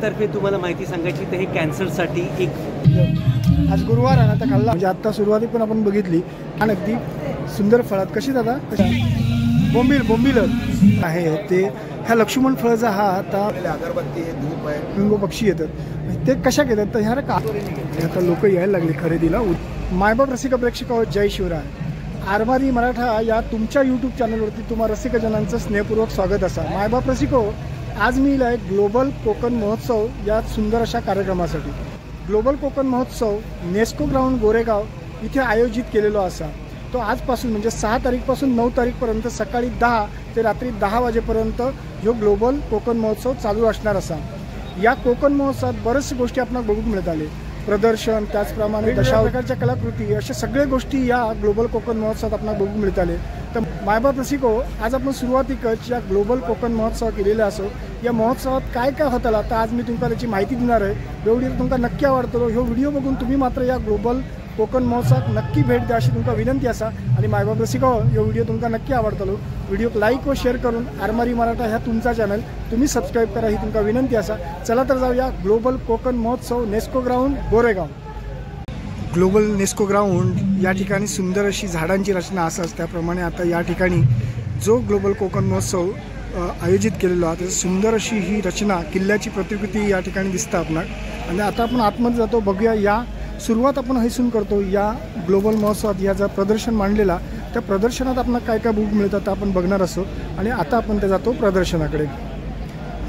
तर्फे तुम्हाला माहिती सांगायची तर हे कॅन्सरसाठी एक आज गुरुवार आहे ना, तर खाल्ला म्हणजे आता सुरुवाती पण आपण बघितली आणि अगदी सुंदर फळात कशी दादा बोंबील आहे ते ह्या लक्ष्मण फळाचा हा आता अगरबत्ती आहे, धूप आहे, बिंगो पक्षी येतात ते कशा घेतात तर ह्या का आता लोक यायला लागले खरेदीला। मायबाप रसिक प्रेक्षक जय शिवराय। आरमारी मराठा या तुमच्या यूट्यूब चॅनलवरती तुम्हा रसिकजनांचं स्नेहपूर्वक स्वागत असा। मायबाप रसिको, आज मी इला ग्लोबल कोकण महोत्सव या सुंदर अशा कार्यक्रमासाठी ग्लोबल कोकण महोत्सव नेस्को ग्राउंड गोरेगाव इथे आयोजित केलेलो असा। तो आजपासून म्हणजे 6 तारीखपासून 9 तारीखपर्यंत सकाळी 10 ते रात्री 10 वाजेपर्यंत ह्यो ग्लोबल कोकण महोत्सव चालू असणार असा। या कोकण महोत्सवात बरेचशा गोष्टी आपल्याला बघूक मिळताले, प्रदर्शन, त्याचप्रमाणे दशावताराच्या कलाकृती, अशा सगळ्या गोष्टी या ग्लोबल कोकण महोत्सवात आपल्याला बघूक मिळताले। तर मायबाप रसिको, आज आपण सुरुवातीकच या ग्लोबल कोकण महोत्सव केलेला असो। या महोत्सवात काय काय होताला तर आज मी तुमका त्याची माहिती देणार आहे। व्हिडिओ तुमका नक्की आवडतो, ह्यो व्हिडिओ बघून तुम्ही मात्र या ग्लोबल कोकण महोत्सवात नक्की भेट द्या अशी तुमका विनंती असा। आणि मायबाप रसिको, ह्यो व्हिडिओ तुमका नक्की आवडतलो, व्हिडिओक लाईक व शेअर करून आरमारी मराठा ह्या तुमचा चॅनल तुम्ही सबस्क्राईब करा ही तुमका विनंती असा। चला तर जाऊया ग्लोबल कोकण महोत्सव Nesco ground Goregaon. Global Nesco ground या ठिकाणी सुंदर अशी झाडांची रचना असतात, त्याप्रमाणे आता या ठिकाणी जो ग्लोबल कोकण महोत्सव आयोजित केलेला आहे सुंदर अशी ही रचना किल्ल्याची प्रतिकृती या ठिकाणी दिसतं आपणाक। आणि आता आपण आतमध्ये जातो, बघूया या सुरुवात आपण हैसून करतो या ग्लोबल महोत्सवात या जर प्रदर्शन मांडलेला त्या प्रदर्शनात आपल्याला काय काय बुक मिळतात आपण बघणार असो। आणि आता आपण ते जातो प्रदर्शनाकडे।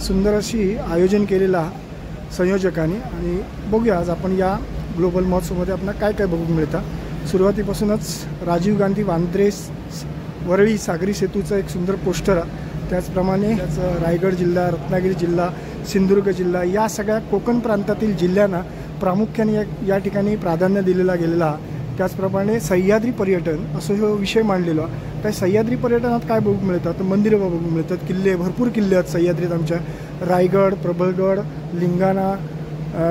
सुंदर अशी आयोजन केलेला संयोजकांनी आणि बघूया आज आपण या ग्लोबल महोत्सवामध्ये आपल्याला काय काय बघूक मिळतं। सुरुवातीपासूनच राजीव गांधी वांद्रे वरळी सागरी सेतूचं एक सुंदर पोस्टर आहे, त्याचप्रमाणे रायगड जिल्हा, रत्नागिरी जिल्हा, सिंधुदुर्ग जिल्हा या सगळ्या कोकण प्रांतातील जिल्ह्यांना प्रामुख्याने या ठिकाणी प्राधान्य दिलेला गेलेला। त्याचप्रमाणे सह्याद्री पर्यटन असं जो विषय मांडलेला, त्या सह्याद्री पर्यटनात काय बघूक मिळतात तर मंदिरं बघूक मिळतात, किल्ले, भरपूर किल्ले आहेत सह्याद्रीत आमच्या। रायगड, प्रबळगड, लिंगाणा,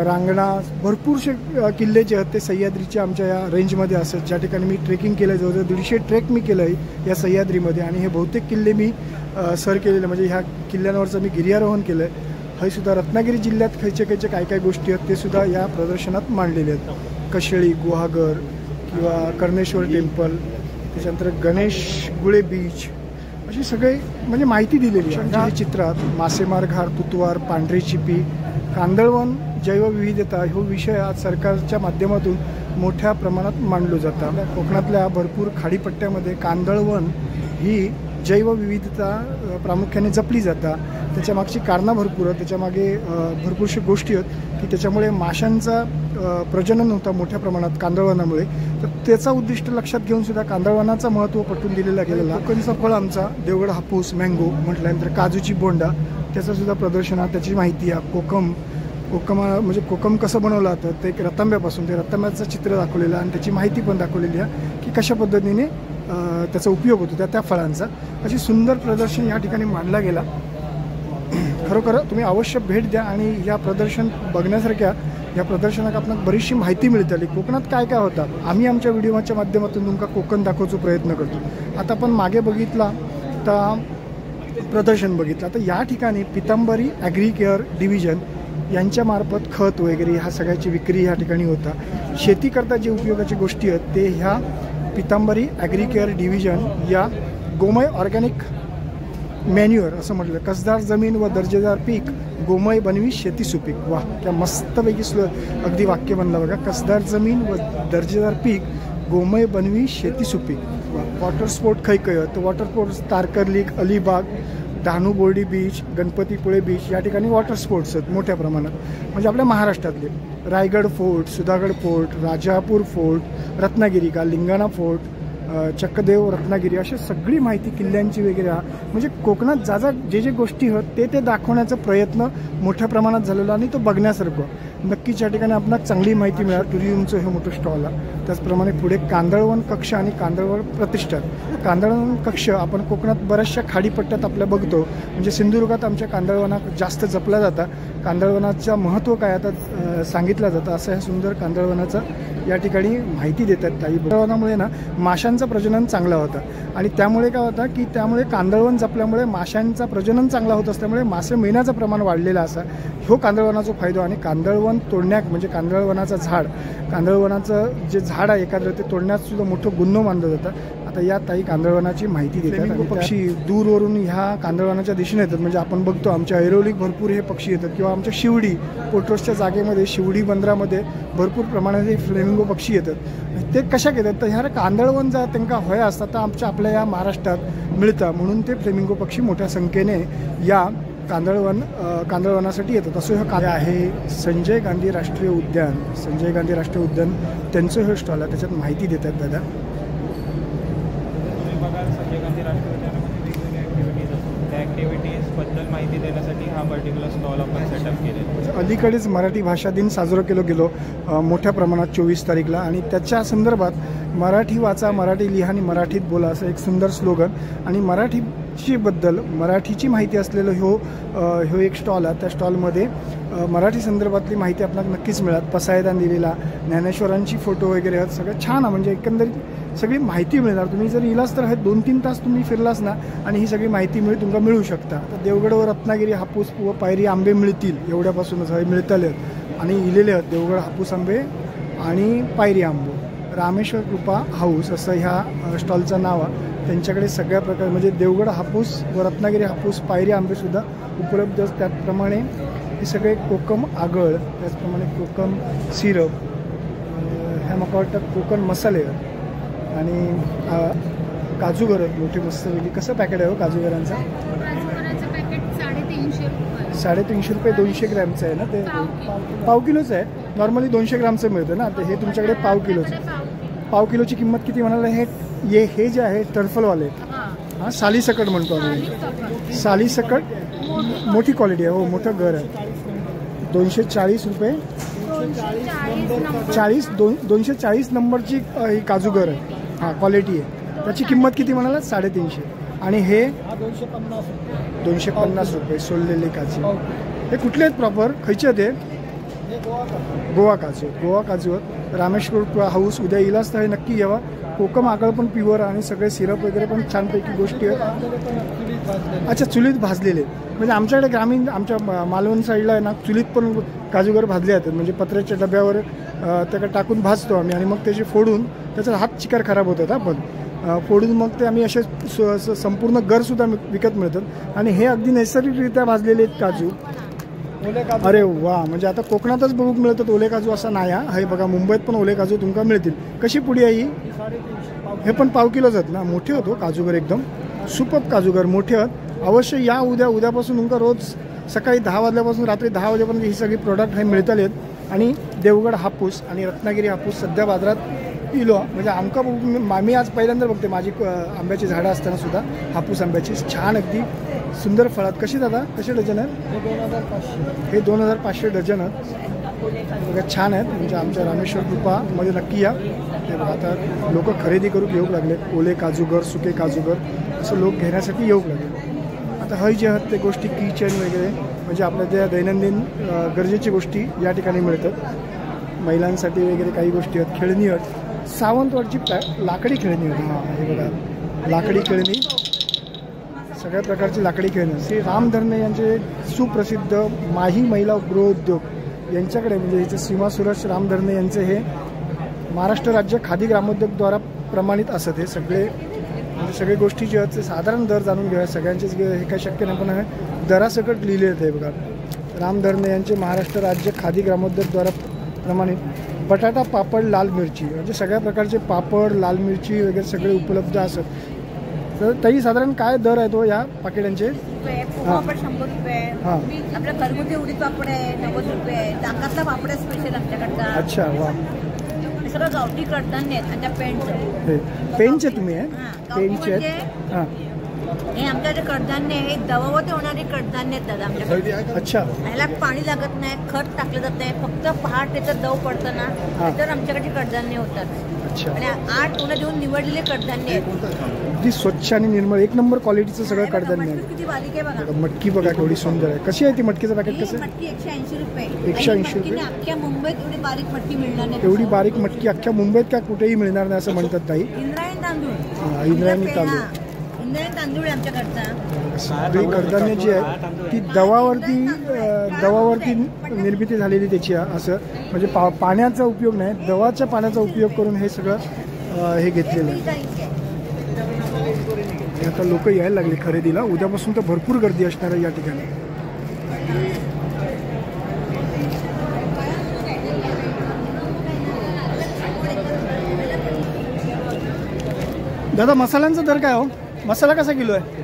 रांगणा भरपूरसे किल्ले जे आहेत ते सह्याद्रीच्या आमच्या या रेंजमध्ये असतात, ज्या ठिकाणी मी ट्रेकिंग केलं, जवळजवळ 150 ट्रेक मी केलं आहे या सह्याद्रीमध्ये। आणि हे बहुतेक किल्ले मी सर केलेले, म्हणजे ह्या किल्ल्यांवरचं मी गिर्यारोहण केलं आहे। हे सुद्धा रत्नागिरी जिल्ह्यात खयचे काय काय गोष्टी आहेत ते सुद्धा या प्रदर्शनात मांडलेले आहेत। कशेळी, गुहागर किंवा कर्णेश्वर टेम्पल, त्याच्यानंतर गणेश गुळे बीच, अशी सगळे म्हणजे माहिती दिलेली आहे चित्रात। मासेमार घाट, तुतवार, पांढरी चिपी, कांदळवन, जैवविविधता हा विषय आज सरकारच्या माध्यमातून मोठ्या प्रमाणात मांडलो जातं। कोकणातल्या भरपूर खाडीपट्ट्यामध्ये कांदळवन ही जैवविविधता प्रामुख्याने जपली जातात। त्याच्या मागची कारणं भरपूर आहेत, त्याच्यामागे भरपूरशा गोष्टी आहेत की त्याच्यामुळे माशांचा प्रजनन होता मोठ्या प्रमाणात कांदळवनामुळे। तर त्याचा उद्दिष्ट लक्षात घेऊन सुद्धा कांदळवनाचं महत्त्व पटवून दिलेला गेलेला। कोकणचा फळ आमचा देवगड हापूस, मँगो म्हटल्यानंतर काजूची बोंडा, त्याचं सुद्धा प्रदर्शन आहे, त्याची माहिती आहे। कोकम म्हणजे कोकम कसं बनवलं जातं ते एक रतांब्यापासून, ते रतांब्याचं चित्र दाखवलेलं आणि त्याची माहिती पण दाखवलेली आहे की कशा पद्धतीने त्याचा उपयोग होतो त्या फळांचा। अशी सुंदर प्रदर्शन या ठिकाणी मांडला गेला। खरोखर तुम्ही अवश्य भेट द्या आणि या प्रदर्शन बघण्यासारख्या या प्रदर्शनात आपल्याला बरीचशी माहिती मिळते कोकणात काय काय होतं। आम्ही आमच्या व्हिडिओच्या माध्यमातून तुमका कोकण दाखवण्याचा प्रयत्न करतो। आता आपण मागे बघितला तर प्रदर्शन बघितलं, तर या ठिकाणी पितांबरी ॲग्री केअर डिव्हिजन यांच्यामार्फत खत वगैरे ह्या सगळ्याची विक्री ह्या ठिकाणी होता। शेतीकरता जे उपयोगाची गोष्टी आहेत ते ह्या पितांबरी ॲग्री केअर डिव्हिजन या गोमय ऑर्गॅनिक मॅन्युअर असं म्हटलं, कसदार जमीन व दर्जेदार पीक गोमय बनवी शेती सुपीक। वा, क्या मस्तपैकी अगदी वाक्य बनलं बघा, कसदार जमीन व दर्जेदार पीक गोमय बनवी शेती सुपीक। वॉटर स्पोर्ट खै खय तर water sports Tarkarli, Alibag, Dahanu Bordi beach, Ganpatipule beach या ठिकाणी वॉटर स्पोर्ट्स आहेत मोठ्या प्रमाणात, म्हणजे आपल्या महाराष्ट्रातले। Raigad fort, Sudhagad fort, Rajapur fort, Ratnagiri का लिंगाणा फोर्ट, चक्कदेव, रत्नागिरी, अशी सगळी माहिती किल्ल्यांची वगैरे म्हणजे कोकणात जे गोष्टी आहेत ते दाखवण्याचा प्रयत्न मोठ्या प्रमाणात झालेला आणि तो बघण्यासारखं नक्कीच या ठिकाणी आपल्याला चांगली माहिती मिळाली। टुरिझमचं हे मोठं स्टॉल आहे। त्याचप्रमाणे पुढे कांदळवन कक्ष आणि कांदळवन प्रतिष्ठान. कांदळवन कक्ष आपण कोकणात बऱ्याचशा खाडीपट्ट्यात आपल्या बघतो, म्हणजे सिंधुदुर्गात आमच्या कांदळवना जास्त जपल्या जातात. कांदळवनाचं महत्त्व काय आता सांगितलं जातं. असं ह्या सुंदर कांदळवनाचं या ठिकाणी माहिती देतात ताई. कांदळवनामुळे ना माशांचं प्रजनन चांगलं होतं आणि त्यामुळे काय होतं की त्यामुळे कांदळवन जपल्यामुळे माशांचं प्रजनन चांगला होत असल्यामुळे मासे मिळण्याचं प्रमाण वाढलेलं असा ह्यो कांदळवनाचा फायदा. आणि कांदळवन तोडण्यात म्हणजे कांदळवनाचं झाड, कांदळवनाचं जे झाड आहे एखादं ते तोडण्यात सुद्धा मोठं गुन्हा मानलं जातं. आता या ताई कांदळवनाची माहिती देतात. आणि पक्षी दूरवरून ह्या कांदळवनाच्या दिशेने येतात. म्हणजे आपण बघतो आमच्या ऐरोलीत भरपूर हे पक्षी येतात किंवा आमच्या शिवडी पोर्टरोसच्या जागेमध्ये शिवडी बंदरामध्ये भरपूर प्रमाणात हे फ्लेमिंगो पक्षी येतात. ते कशाक येतात तर ह्या कांदळवन जर त्यांना हवे असतात तर आपल्या या महाराष्ट्रात मिळतं, म्हणून ते फ्लेमिंगो पक्षी मोठ्या संख्येने या कांदळवनासाठी येतात. असं हे कार्य आहे संजय गांधी राष्ट्रीय उद्यान. संजय गांधी राष्ट्रीय उद्यान त्यांचं हे स्टॉल आहे, त्याच्यात माहिती देतात दादा. संजय गांधी राष्ट्रीय उद्यानामध्ये वेगवेगळ्या ॲक्टिव्हिटीज असतात. त्या ॲक्टिव्हिटीजबद्दल माहिती देण्यासाठी हा पर्टिक्युलर स्टॉल आपण सेटअप केलेला. अलीकडेच मराठी भाषा दिन साजरा गेलो मोठ्या प्रमाणात 24 तारीखला, आणि त्याच्या संदर्भात मराठी वाचा, मराठी लिहा आणि मराठीत बोला असं एक सुंदर स्लोगन आणि मराठीची माहिती असलेलं ह्यो एक स्टॉल आहे. त्या स्टॉलमध्ये मराठी संदर्भातली माहिती आपल्याला नक्कीच मिळत. पसायदान दिलेला, ज्ञानेश्वरांची फोटो वगैरे आहेत, सगळं छान आहे. म्हणजे एकंदरीत सगळी माहिती मिळणार. तुम्ही जर इलाच तर हे 2-3 तास तुम्ही फिरलास ना आणि ही सगळी माहिती तुमका मिळू शकता. तर देवगड व रत्नागिरी हापूस व पायरी आंबे मिळतील एवढ्यापासूनच हे मिळतले आणि इलेले आहेत देवगड हापूस आंबे आणि पायरी आंबो. रामेश्वर कृपा हाऊस असं ह्या स्टॉलचं नाव आहे. त्यांच्याकडे सगळ्या प्रकार म्हणजे देवगड हापूस व रत्नागिरी हापूस पायरी आंबेसुद्धा उपलब्ध असतात. त्याचप्रमाणे हे सगळे कोकम आगळ, त्याचप्रमाणे कोकम सिरप, ह्या मला वाटतं कोकण मसाले आणि काजूगर मोठे मस्त वेगळी. कसं पॅकेट आहे हो काजूगरांचा? ₹350 200 ग्रॅमचं आहे ना ते. पाव किलोचं आहे. नॉर्मली 200 ग्रामचं मिळतं ना, तर हे तुमच्याकडे पाव किलोचं. पाव किलोची किंमत किती म्हणाला? हे जे आहे टर्फलवाले हां सालीसकट म्हणतो आम्ही. सालीसकट मोठी क्वालिटी आहे हो, मोठं घर आहे. ₹240 240 नंबरची ही काजूगर आहे. हां क्वालिटी आहे. त्याची किंमत किती म्हणाला? 350. आणि हे ₹250 सोललेले काजू. हे कुठले आहेत प्रॉपर? खयचे आहेत हे? गोवा काजू आहेत. रामेश्वर हाऊस उद्या इलाच तर हे नक्की यावा. कोकम आगळ पण प्युअर आणि सगळे सिरप वगैरे पण छानपैकी गोष्टी आहेत. अच्छा चुलीत भाजलेले म्हणजे आमच्याकडे ग्रामीण आमच्या मालवण साईडला आहे ना चुलीत पण काजूगर भाजले जातात. म्हणजे पत्र्याच्या डब्यावर त्याकडे टाकून भाजतो आम्ही आणि मग त्याचे फोडून त्याचा हात चिकार खराब होतात आपण फोडून मग ते आम्ही असे संपूर्ण गरसुद्धा विकत मिळतात. आणि हे अगदी नैसर्गिकरित्या भाजलेले आहेत काजू. अरे वा, म्हणजे आता कोकणातच बघू मिळतात ओले काजू असं नाही. हे बघा मुंबईत पण ओले काजू तुमका मिळतील. कशी पुडी आहे ही? हे पण पाव किलोच आहेत ना. मोठे होतो काजूगर, एकदम सुपअप काजूगर मोठे आहेत. अवश्य या उद्यापासून तुमका रोज सकाळी 10 वाजल्यापासून रात्री 10 वाजेपर्यंत ही सगळी प्रोडक्ट हे मिळतले आहेत. आणि देवगड हापूस आणि रत्नागिरी हापूस सध्या बाजारात इलो म्हणजे आमका मी आज पहिल्यांदा बघते. माझी आंब्याची झाडं असताना सुद्धा हापूस आंब्याची छान अगदी सुंदर फळात. कशी दादा कसे डझन आहेत? हे 2500 डझन आहेत. बघा छान आहेत. म्हणजे आमच्या रामेश्वर कृपामध्ये नक्की या. ते बघा आता लोक खरेदी करून येऊ लागले. ओले काजूगर, सुके काजूगर असं लोक घेण्यासाठी येऊ लागले. आता हे जे आहेत ते गोष्टी किचन वगैरे म्हणजे आपल्या ज्या दैनंदिन गरजेची गोष्टी या ठिकाणी मिळतात. महिलांसाठी वगैरे काही गोष्टी आहेत. खेळणी आहेत. सावंतवाडची लाकडी खेळणी होती. हां हे बघा लाकडी खेळणी, सगळ्या प्रकारची लाकडी खेळणी. श्री राम धरणे यांचे सुप्रसिद्ध माही महिला गृहोद्योग यांच्याकडे म्हणजे इथे सीमा सुरज राम धरणे यांचे हे महाराष्ट्र राज्य खादी ग्रामोद्योगद्वारा प्रमाणित असत. हे सगळे म्हणजे सगळे गोष्टी जे आहेत ते साधारण दर जाणून घ्या. सगळ्यांचेच हे काही शक्य नाही पण दरासकट लिहिले आहेत. हे बघा राम धरणे यांचे महाराष्ट्र राज्य खादी ग्रामोद्योगद्वारा प्रमाणित. बटाटा पापड लाल मिरची म्हणजे सगळ्या प्रकारचे पापड लाल मिरची वगैरे सगळे उपलब्ध असत. तर ताई साधारण काय दर आहे तो या पाकिटांचे? पापड 100 रुपये. हां आपल्या घरगुती उडीद पापड आहे 90 रुपये. ताकातला पापड आहे स्पेशल आमच्याकडचा. अच्छा वा. सगळं गावठी कडधान्य आहेत. आणि पेंटचं पेनचे तुम्ही आहे पेनचे आहेत. हां हे आमच्याकडे कडधान्य आहे, दवावत होणारे कडधान्य आहेत दादा आमच्याकडे. अच्छा. ह्याला पाणी लागत नाही, खत टाकलं जात आहे, फक्त पहाटेचं दव पडतं ना तर आमच्याकडे कडधान्य होतात. अच्छा. आणि 8 उन्हा देऊन निवडलेले कडधान्य आहेत. अगदी स्वच्छ आणि निर्मळ एक नंबर क्वालिटीचं सगळं कडधान्य आहे. किती बारीक आहे बघा. मटकी बघा केवढी सुंदर आहे. कशी आहे ती मटकीचं पॅकेट कसं आहे? मटकी 180 रुपये. 180 रुपये. अख्ख्या मुंबईत एवढी बारीक मटकी मिळणार नाही. एवढी बारीक मटकी अख्ख्या मुंबईत का कुठेही मिळणार नाही असं म्हणतात ताई. इंद्रायणी तांदूळ. इंद्रायणी तांदूळ. इंद्रायणी तांदूळ आमच्याकडचा. सगळी कडधान्य जी आहे ती दवावरती निर्मिती झालेली त्याची आहे. असं म्हणजे पाण्याचा उपयोग नाही, दवाच्या पाण्याचा उपयोग करून हे सगळं हे घेतलेलं आहे. आता लोक यायला लागले खरेदीला. उद्यापासून तर भरपूर गर्दी असणार आहे या ठिकाणी. दादा मसाल्यांचा दर काय हो? मसाला कसा किलो आहे?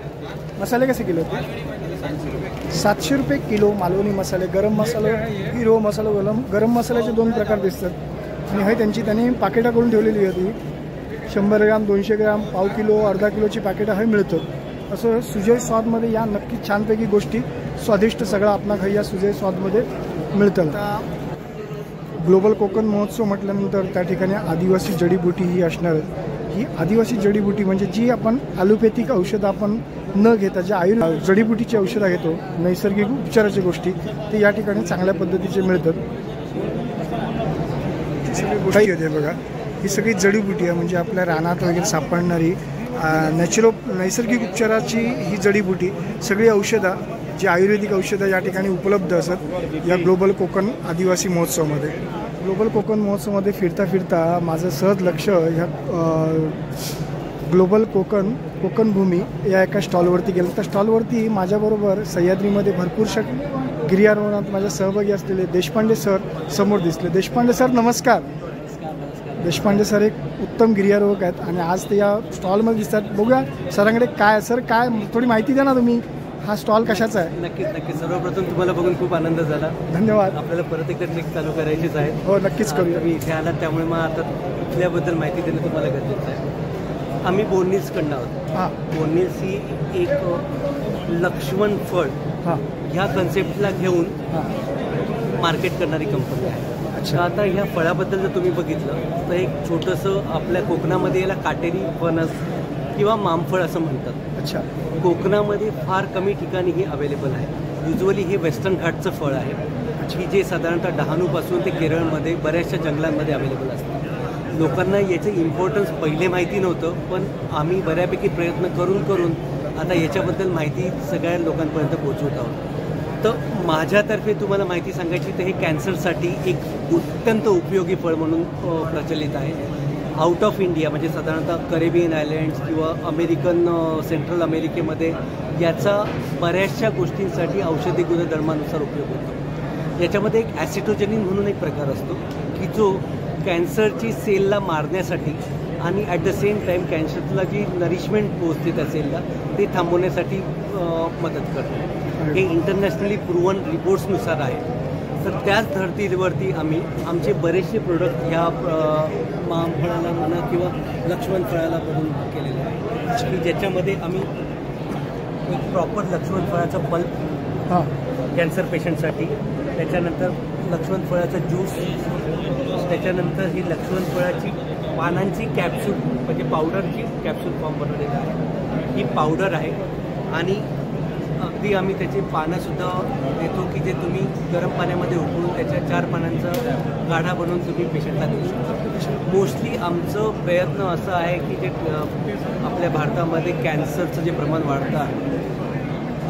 मसाले कसे किलो आहेत? 700 रुपये किलो. मालवणी मसाले, गरम मसाला, हिरो मसाला. गरम मसाल्याचे 2 प्रकार दिसतात आणि हे त्यांनी पाकिटं करून ठेवलेली होती. 100 ग्राम, 200 ग्राम, पाव किलो, अर्धा किलोची पॅकेटं हे मिळतं. असं सुजय स्वादमध्ये या नक्की छानपैकी गोष्टी स्वादिष्ट सगळं आपणा या सुजय स्वादमध्ये मिळतं. ग्लोबल कोकण महोत्सव म्हटल्यानंतर त्या ठिकाणी आदिवासी जडीबुटी ही असणार आहे. ही आदिवासी जडीबुटी म्हणजे जी आपण ॲलोपॅथिक औषधं आपण न घेता ज्या जडीबुटीची औषधं घेतो, नैसर्गिक उपचाराच्या गोष्टी ते या ठिकाणी चांगल्या पद्धतीचे मिळतात. सगळी गोष्टी होते बघा. ही सगळी जडीबुटी आहे म्हणजे आपल्या रानात वगैरे सापडणारी नैसर्गिक उपचाराची ही जडीबुटी सगळी औषधं जी आयुर्वेदिक औषधं या ठिकाणी उपलब्ध असतात या ग्लोबल कोकण आदिवासी महोत्सवामध्ये. ग्लोबल कोकण महोत्सवामध्ये फिरता फिरता माझं सहज लक्ष ह्या ग्लोबल कोकणभूमी या एका स्टॉलवरती गेलं. त्या स्टॉलवरती माझ्याबरोबर सह्याद्रीमध्ये भरपूरशा गिर्यारोहणात माझ्या सहभागी असलेले देशपांडे सर समोर दिसले. देशपांडे सर नमस्कार. देशपांडे सर एक उत्तम गिर्यारोहक आहेत आणि आज ते या स्टॉलमध्ये दिसतात. बघूया सरांकडे काय. सर काय थोडी माहिती द्या ना तुम्ही. हा स्टॉल कशाचा आहे? नक्कीच. सर्वप्रथम तुम्हाला बघून खूप आनंद झाला. धन्यवाद. आपल्याला परत एकदा ट्रिक चालू करायचीच आहे. हो नक्कीच करूया. तुम्ही इथे आलात त्यामुळे मग आता इथल्याबद्दल माहिती देणं तुम्हाला गरजेचं आहे. आम्ही बोर्निल्सकडनं आहोत. हां. बोर्निल्स ही एक लक्ष्मण फळ ह्या कन्सेप्टला घेऊन मार्केट करणारी कंपनी आहे. अच्छा. आता ह्या फळाबद्दल जर तुम्ही बघितलं तर एक छोटंसं आपल्या कोकणामध्ये याला काटेरी फणस किंवा मामफळ असं म्हणतात. अच्छा. कोकणामध्ये फार कमी ठिकाणी हे अवेलेबल आहे. युजली हे वेस्टर्न घाटचं फळ आहे की जे साधारणतः डहाणूपासून ते केरळमध्ये बऱ्याचशा जंगलांमध्ये अवेलेबल असतं. लोकांना याचं इम्पॉर्टन्स पहिले माहिती नव्हतं, पण आम्ही बऱ्यापैकी प्रयत्न करून आता याच्याबद्दल माहिती सगळ्या लोकांपर्यंत पोहोचवत आहोत. तर माझ्यातर्फे तुम्हाला माहिती सांगायची तर हे कॅन्सरसाठी एक अत्यंत उपयोगी फळ म्हणून प्रचलित आहे. आउट ऑफ इंडिया म्हणजे साधारणतः करेबियन आयलँड्स किंवा सेंट्रल अमेरिकेमध्ये याचा बऱ्याचशा गोष्टींसाठी औषधी गुणधर्मानुसार उपयोग होतो. याच्यामध्ये एक ॲसिटोजेनिन म्हणून एक प्रकार असतो की जो कॅन्सरची सेलला मारण्यासाठी आणि ॲट द सेम टाईम कॅन्सरला जी नरिशमेंट पोचते त्या सेलला ते थांबवण्यासाठी मदत करतो. हे इंटरनॅशनली प्रूव्हन रिपोर्ट्सनुसार आहे. तर त्याच धर्तीवरती आम्ही आमचे बरेचसे प्रोडक्ट ह्या मामफळाला म्हणा किंवा लक्ष्मण फळाला बघून केलेले आहे की ज्याच्यामध्ये आम्ही एक प्रॉपर लक्ष्मण फळाचा पल्प कॅन्सर पेशंटसाठी, त्याच्यानंतर लक्ष्मण फळाचा ज्यूस, त्याच्यानंतर ही लक्ष्मण फळाची पानांची कॅप्सूल म्हणजे पावडरची कॅप्सूल फॉर्म बनवलेला आहे. ही पावडर आहे आणि अगदी आम्ही त्याची पानंसुद्धा देतो की जे तुम्ही गरम पाण्यामध्ये उकळून त्याच्या 4 पानांचा गाढा बनवून तुम्ही पेशंटला देऊ शकता. मोस्टली आमचं प्रयत्न असं आहे की जे आपल्या भारतामध्ये कॅन्सरचं जे प्रमाण वाढतं आहे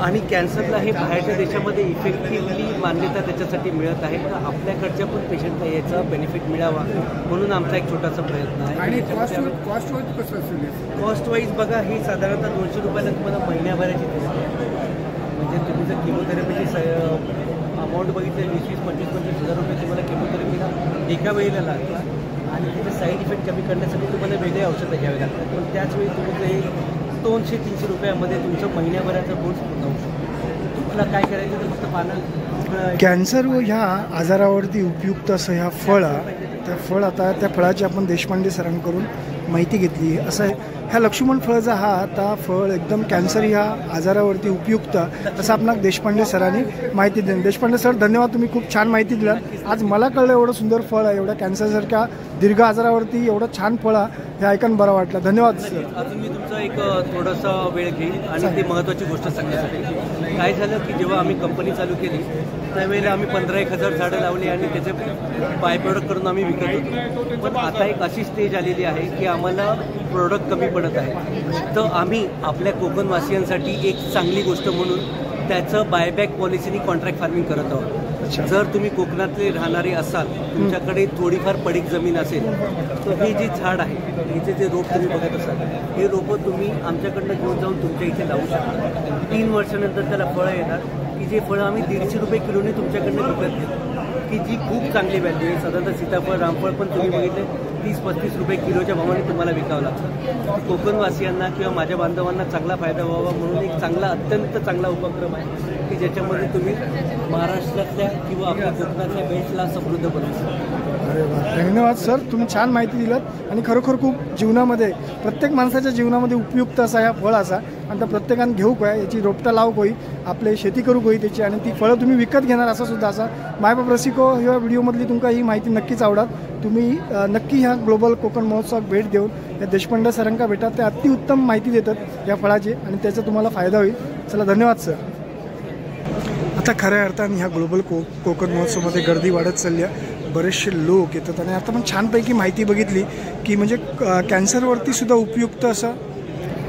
आणि कॅन्सरला हे बाहेरच्या देशामध्ये इफेक्टिव्हली मान्यता त्याच्यासाठी मिळत आहे, तर आपल्याकडच्या पण पेशंटला याचा बेनिफिट मिळावा म्हणून आमचा एक छोटासा प्रयत्न आहे. आणि कॉस्ट वाईज बघा ही साधारणतः 200 रुपयाला तुम्हाला महिन्याभराची दिसते. म्हणजे तुम्ही जर किमोथेरपीची अमाऊंट बघितली 20-25 हजार रुपये तुम्हाला किमोथेरपीला एका वेळेला लागतात आणि त्याचे साईड इफेक्ट कमी करण्यासाठी तुम्हाला वेगळे औषधं घ्यावे लागतात. पण त्याचवेळी तुम्ही हे 200-300 रुपयामध्ये तुमचं महिन्याभराचा कोर्स पूर्ण होऊ शकतो. तुम्हाला काय करायचं तर फक्त पानं. कॅन्सर व ह्या आजारावरती उपयुक्त असं ह्या फळ त्या फळाची आपण देशपांडे सरांकडून माहिती घेतली. असं ह्या लक्ष्मण फळाचा हा आता फळ एकदम कॅन्सर ह्या आजारावरती उपयुक्त असं आपणाक देशपांडे सरांनी माहिती दिली. देशपांडे सर धन्यवाद, तुम्ही खूप छान माहिती दिलात. आज मला कळलं एवढं सुंदर फळ आहे, एवढ्या कॅन्सरसारख्या दीर्घ आजारावरती एवढं छान फळ हे ऐकून बरं वाटलं. धन्यवाद सर. अजून मी तुमचा एक थोडासा वेळ घेईल आणि ती महत्त्वाची गोष्ट सांगण्यासाठी. काय झालं की जेव्हा आम्ही कंपनी चालू केली त्यावेळेला आम्ही 15-1000 झाडं लावली आणि त्याचे बाय प्रोडक्ट करून आम्ही विकत होतो. पण आता एक अशी स्टेज आलेली आहे की आम्हाला प्रोडक्ट कमी पडत आहे. तर आम्ही आपल्या कोकणवासियांसाठी एक चांगली गोष्ट म्हणून त्याचं बायबॅक पॉलिसीनी कॉन्ट्रॅक्ट फार्मिंग करत आहोत. जर तुम्ही कोकणातले राहणारे असाल, तुमच्याकडे थोडीफार पडीक जमीन असेल, तर हे जे झाड आहे, हिचे जे रोप तुम्ही बघत असाल, हे रोपं तुम्ही आमच्याकडनं घेऊन जाऊन तुमच्या इथे लावू शकता. 3 वर्षानंतर त्याला फळं येणार की जे फळं आम्ही 150 रुपये किलोने तुमच्याकडनं विकत घेतो, की जी खूप चांगली व्हॅल्यू आहे. साधारणतः सीताफळ, रामफळ पण तुम्ही बघितले 30-35 रुपये किलोच्या भावाने तुम्हाला विकावं लागतं. कोकणवासियांना किंवा माझ्या बांधवांना चांगला फायदा व्हावा म्हणून एक चांगला, अत्यंत चांगला उपक्रम आहे की ज्याच्यामध्ये तुम्ही महाराष्ट्रातल्या किंवा आपल्या कोकणातल्या बेल्टला समृद्ध बनवू शकता. अरे वा, धन्यवाद सर, तुम्ही छान माहिती दिलात आणि खरोखर खूप जीवनामध्ये प्रत्येक माणसाच्या जीवनामध्ये उपयुक्त असा ह्या फळ असा आणि त्या प्रत्येकाने घेऊ काय, याची रोपटा लावू कोई, आपले शेती करू कोई त्याची आणि ती फळं तुम्ही विकत घेणार असा सुद्धा असा. मायबाप रसिको, ह्या व्हिडिओमधली तुमका ही माहिती नक्कीच आवडत. तुम्ही नक्की ह्या ग्लोबल कोकण महोत्सवात भेट देऊन या देशपांडे सरांका भेटात, ते अतिउत्तम माहिती देतात या फळाची आणि त्याचा तुम्हाला फायदा होईल. चला, धन्यवाद सर. आता खऱ्या अर्थाने ह्या ग्लोबल कोकण महोत्सवामध्ये गर्दी वाढत चालली आहे. बरेचसे लोक येतात आणि आता पण छानपैकी माहिती बघितली की म्हणजे कॅन्सरवरती सुद्धा उपयुक्त असं